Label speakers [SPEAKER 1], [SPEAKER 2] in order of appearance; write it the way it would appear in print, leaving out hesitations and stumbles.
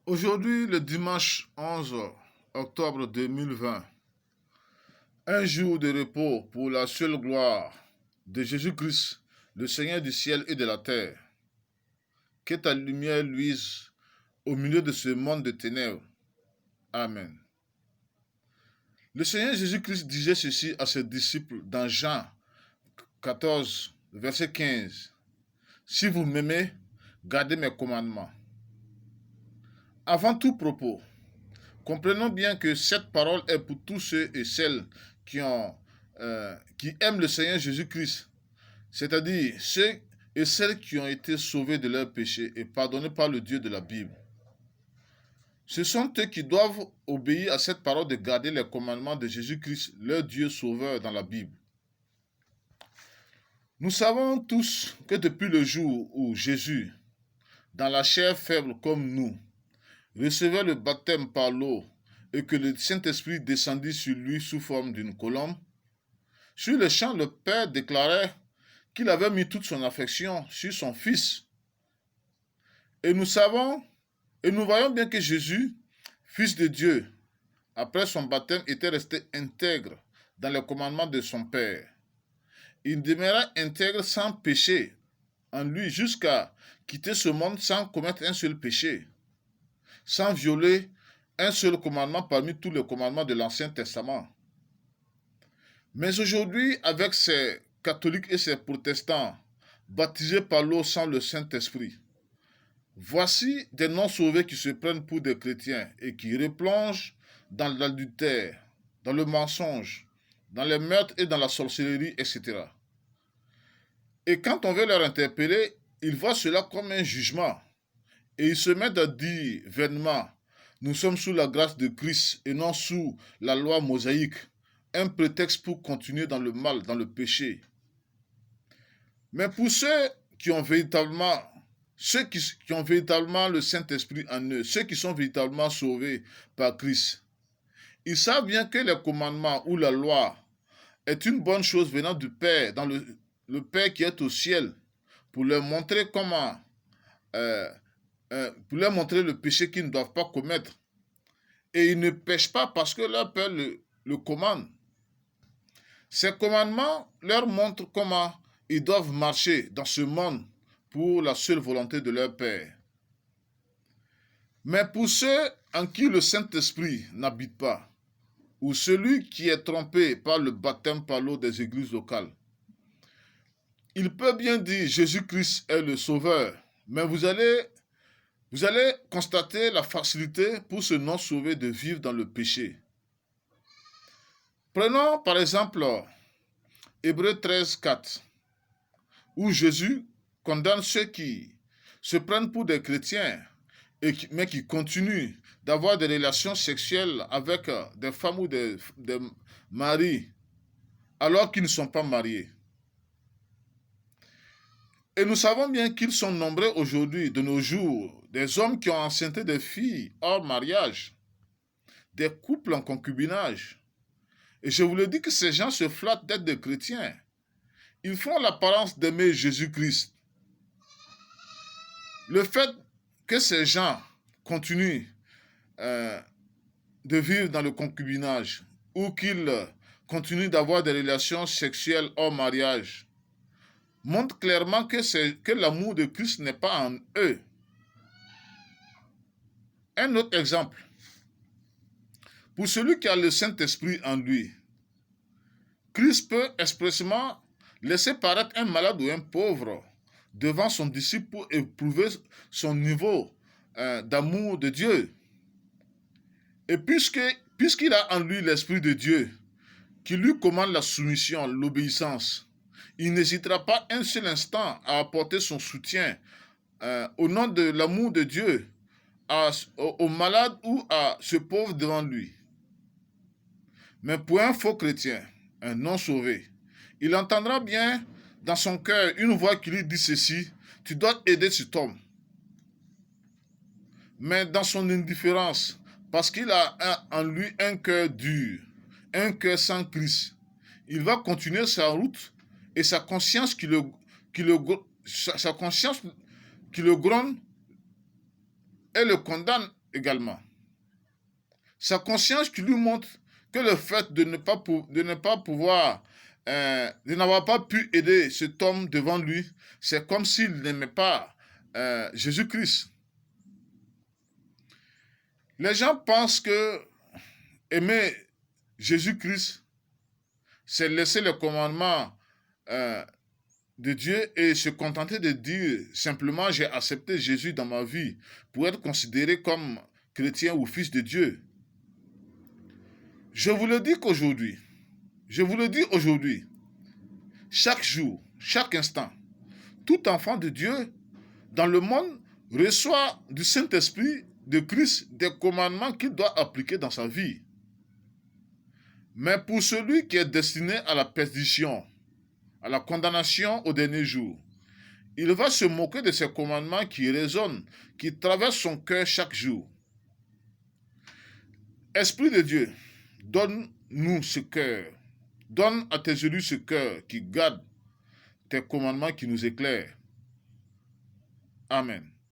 [SPEAKER 1] Aujourd'hui, le dimanche 11 octobre 2020, un jour de repos pour la seule gloire de Jésus-Christ, le Seigneur du ciel et de la terre. Que ta lumière luise au milieu de ce monde de ténèbres. Amen. Le Seigneur Jésus-Christ disait ceci à ses disciples dans Jean 14, verset 15. Si vous m'aimez, gardez mes commandements. Avant tout propos, comprenons bien que cette parole est pour tous ceux et celles qui aiment le Seigneur Jésus-Christ, c'est-à-dire ceux et celles qui ont été sauvés de leurs péchés et pardonnés par le Dieu de la Bible. Ce sont eux qui doivent obéir à cette parole de garder les commandements de Jésus-Christ, leur Dieu sauveur dans la Bible. Nous savons tous que depuis le jour où Jésus, dans la chair faible comme nous, recevait le baptême par l'eau et que le Saint-Esprit descendit sur lui sous forme d'une colombe, sur le champ, le Père déclarait qu'il avait mis toute son affection sur son Fils. Et nous voyons bien que Jésus, Fils de Dieu, après son baptême, était resté intègre dans les commandements de son Père. Il demeura intègre sans péché en lui jusqu'à quitter ce monde sans commettre un seul péché, sans violer un seul commandement parmi tous les commandements de l'Ancien Testament. Mais aujourd'hui, avec ces catholiques et ces protestants baptisés par l'eau sans le Saint-Esprit, voici des non-sauvés qui se prennent pour des chrétiens et qui replongent dans l'adultère, dans le mensonge, dans les meurtres et dans la sorcellerie, etc. Et quand on veut leur interpeller, ils voient cela comme un jugement. Et ils se mettent à dire vainement, nous sommes sous la grâce de Christ et non sous la loi mosaïque, un prétexte pour continuer dans le mal, dans le péché. Mais pour ceux qui ont véritablement le Saint-Esprit en eux, ceux qui sont véritablement sauvés par Christ, ils savent bien que les commandements ou la loi est une bonne chose venant du Père, dans le Père qui est au ciel, pour leur montrer comment, pour leur montrer le péché qu'ils ne doivent pas commettre. Et ils ne pêchent pas parce que leur Père le commande. Ces commandements leur montrent comment ils doivent marcher dans ce monde pour la seule volonté de leur Père. Mais pour ceux en qui le Saint-Esprit n'habite pas, ou celui qui est trompé par le baptême par l'eau des églises locales, il peut bien dire Jésus-Christ est le Sauveur, mais vous allez constater la facilité pour ce non-sauvé de vivre dans le péché. Prenons par exemple Hébreux 13, 4, où Jésus condamne ceux qui se prennent pour des chrétiens, mais qui continuent d'avoir des relations sexuelles avec des femmes ou des maris, alors qu'ils ne sont pas mariés. Et nous savons bien qu'ils sont nombreux aujourd'hui, de nos jours, des hommes qui ont enceinté des filles hors mariage, des couples en concubinage. Et je vous le dis que ces gens se flattent d'être des chrétiens. Ils font l'apparence d'aimer Jésus-Christ. Le fait que ces gens continuent de vivre dans le concubinage ou qu'ils continuent d'avoir des relations sexuelles hors mariage montre clairement que l'amour de Christ n'est pas en eux. Un autre exemple. Pour celui qui a le Saint-Esprit en lui, Christ peut expressément laisser paraître un malade ou un pauvre devant son disciple pour éprouver son niveau d'amour de Dieu. Et puisqu'il a en lui l'Esprit de Dieu, qui lui commande la soumission, l'obéissance, il n'hésitera pas un seul instant à apporter son soutien au nom de l'amour de Dieu au malade ou à ce pauvre devant lui. Mais pour un faux chrétien, un non-sauvé, il entendra bien dans son cœur une voix qui lui dit ceci, tu dois aider cet homme. Mais dans son indifférence, parce qu'il a en lui un cœur dur, un cœur sans Christ, il va continuer sa route et sa conscience qui le gronde et le condamne également. Sa conscience qui lui montre que le fait de ne pas pouvoir, de n'avoir pas pu aider cet homme devant lui, c'est comme s'il n'aimait pas Jésus-Christ. Les gens pensent que aimer Jésus-Christ, c'est laisser les commandements de Dieu et se contenter de dire simplement j'ai accepté Jésus dans ma vie pour être considéré comme chrétien ou fils de Dieu. Je vous le dis aujourd'hui, chaque jour, chaque instant, tout enfant de Dieu dans le monde reçoit du Saint-Esprit de Christ des commandements qu'il doit appliquer dans sa vie. Mais pour celui qui est destiné à la perdition, à la condamnation au dernier jour, il va se moquer de ces commandements qui résonnent, qui traversent son cœur chaque jour. Esprit de Dieu, donne-nous ce cœur. Donne à tes élus ce cœur qui garde tes commandements qui nous éclairent. Amen.